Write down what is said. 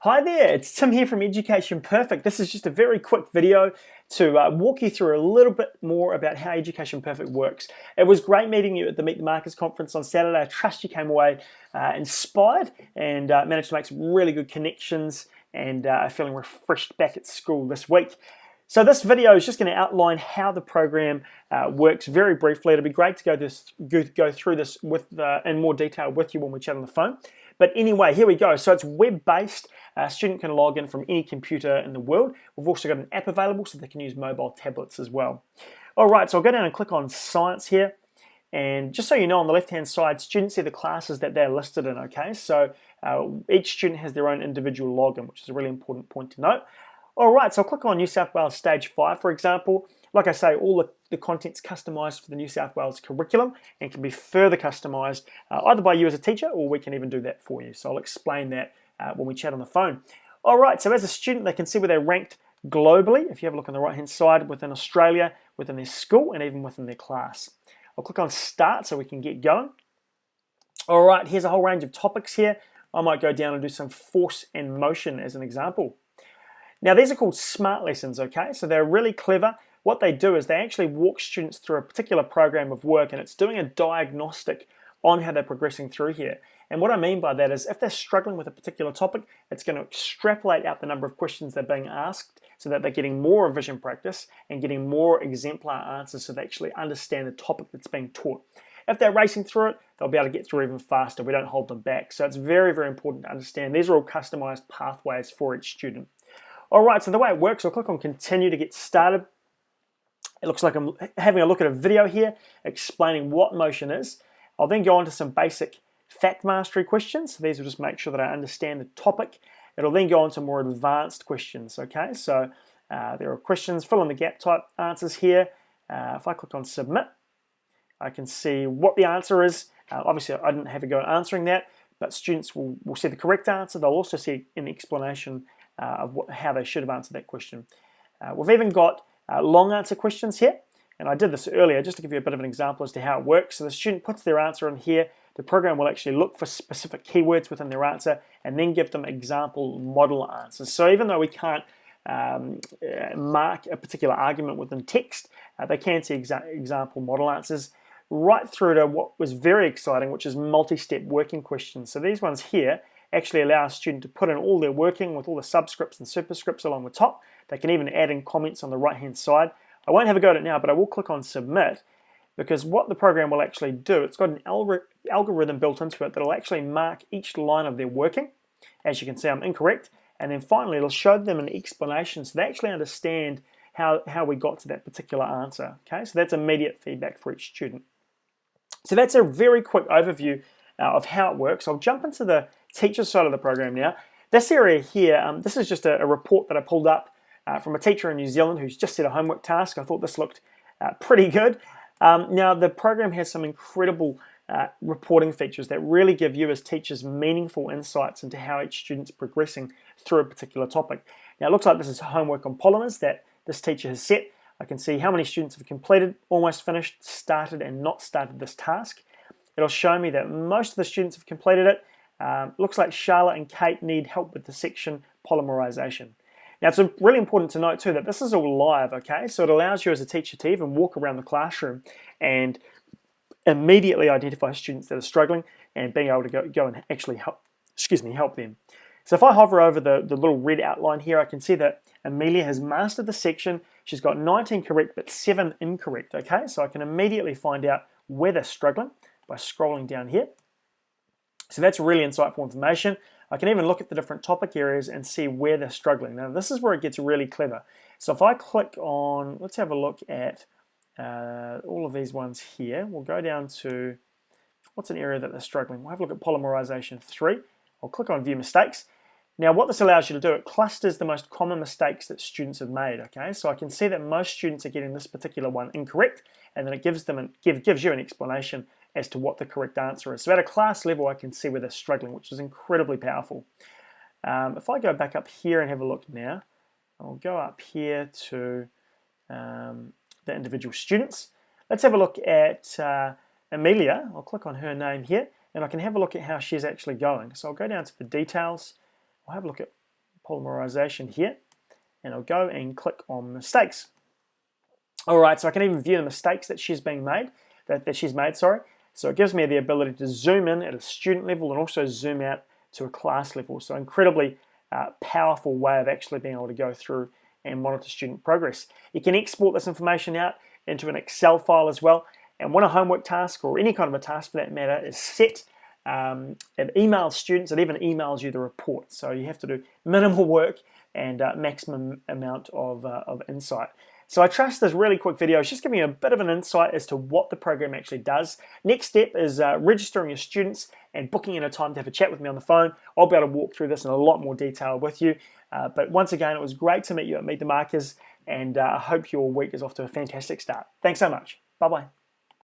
Hi there, it's Tim here from Education Perfect. This is just a very quick video to walk you through a little bit more about how Education Perfect works. It was great meeting you at the Meet the Markers conference on Saturday. I trust you came away inspired and managed to make some really good connections and feeling refreshed back at school this week. So this video is just going to outline how the program works very briefly. It'll be great to go through this in more detail with you when we chat on the phone. But anyway, here we go. So it's web-based. A student can log in from any computer in the world. We've also got an app available so they can use mobile tablets as well. All right, so I'll go down and click on Science here. And just so you know, on the left-hand side, students see the classes that they're listed in, okay? So each student has their own individual login, which is a really important point to note. All right, so I'll click on New South Wales Stage 5, for example. Like I say, all the content's customised for the New South Wales curriculum and can be further customised either by you as a teacher, or we can even do that for you. So I'll explain that when we chat on the phone. All right, so as a student, they can see where they're ranked globally. If you have a look on the right-hand side, within Australia, within their school, and even within their class. I'll click on Start so we can get going. All right, here's a whole range of topics here. I might go down and do some force and motion as an example. Now, these are called SMART lessons, okay? So they're really clever. What they do is they actually walk students through a particular program of work, and it's doing a diagnostic on how they're progressing through here. And what I mean by that is if they're struggling with a particular topic, it's going to extrapolate out the number of questions they're being asked so that they're getting more revision practice and getting more exemplar answers so they actually understand the topic that's being taught. If they're racing through it, they'll be able to get through even faster. We don't hold them back. So it's very, very important to understand. These are all customized pathways for each student. All right, so the way it works, I'll click on Continue to get started. It looks like I'm having a look at a video here explaining what motion is. I'll then go on to some basic fact mastery questions. These will just make sure that I understand the topic. It'll then go on to more advanced questions, okay? So there are questions, fill in the gap type answers here. If I click on Submit, I can see what the answer is. Obviously, I didn't have a go at answering that, but students will see the correct answer. They'll also see an explanation of how they should have answered that question. We've even got long answer questions here, and I did this earlier just to give you a bit of an example as to how it works. So the student puts their answer in here. The program will actually look for specific keywords within their answer and then give them example model answers. So even though we can't mark a particular argument within text, they can see example model answers right through to what was very exciting, which is multi-step working questions. So these ones here actually allow a student to put in all their working with all the subscripts and superscripts along the top. They can even add in comments on the right-hand side. I won't have a go at it now, but I will click on Submit, because what the program will actually do, it's got an algorithm built into it that will actually mark each line of their working. As you can see, I'm incorrect. And then finally, it'll show them an explanation so they actually understand how we got to that particular answer. Okay, so that's immediate feedback for each student. So that's a very quick overview of how it works. I'll jump into the teacher side of the program now. This area here, this is just a report that I pulled up from a teacher in New Zealand who's just set a homework task. I thought this looked pretty good. Now, the program has some incredible reporting features that really give you as teachers meaningful insights into how each student's progressing through a particular topic. Now, it looks like this is homework on polymers that this teacher has set. I can see how many students have completed, almost finished, started, and not started this task. It'll show me that most of the students have completed it. Looks like Charlotte and Kate need help with the section polymerization. Now, it's really important to note too that this is all live, okay? So it allows you as a teacher to even walk around the classroom and immediately identify students that are struggling and being able to go and actually help them. So if I hover over the little red outline here, I can see that Amelia has mastered the section. She's got 19 correct, but 7 incorrect, okay? So I can immediately find out where they're struggling by scrolling down here. So that's really insightful information. I can even look at the different topic areas and see where they're struggling. Now, this is where it gets really clever. So if I click on, let's have a look at all of these ones here. We'll go down to, what's an area that they're struggling? We'll have a look at polymerization 3. I'll click on View Mistakes. Now, what this allows you to do, it clusters the most common mistakes that students have made, okay? So I can see that most students are getting this particular one incorrect, and then it gives you an explanation as to what the correct answer is. So at a class level, I can see where they're struggling, which is incredibly powerful. If I go back up here and have a look now, I'll go up here to the individual students. Let's have a look at Amelia. I'll click on her name here, and I can have a look at how she's actually going. So I'll go down to the details. I'll have a look at polymerization here, and I'll go and click on mistakes. All right, so I can even view the mistakes that she's made. So it gives me the ability to zoom in at a student level and also zoom out to a class level. So incredibly powerful way of actually being able to go through and monitor student progress. You can export this information out into an Excel file as well. And when a homework task or any kind of a task for that matter is set, it emails students, it even emails you the report. So you have to do minimal work and maximum amount of insight. So I trust this really quick video is just giving you a bit of an insight as to what the program actually does. Next step is registering your students and booking in a time to have a chat with me on the phone. I'll be able to walk through this in a lot more detail with you. But once again, it was great to meet you at Meet the Markers, and I hope your week is off to a fantastic start. Thanks so much. Bye-bye.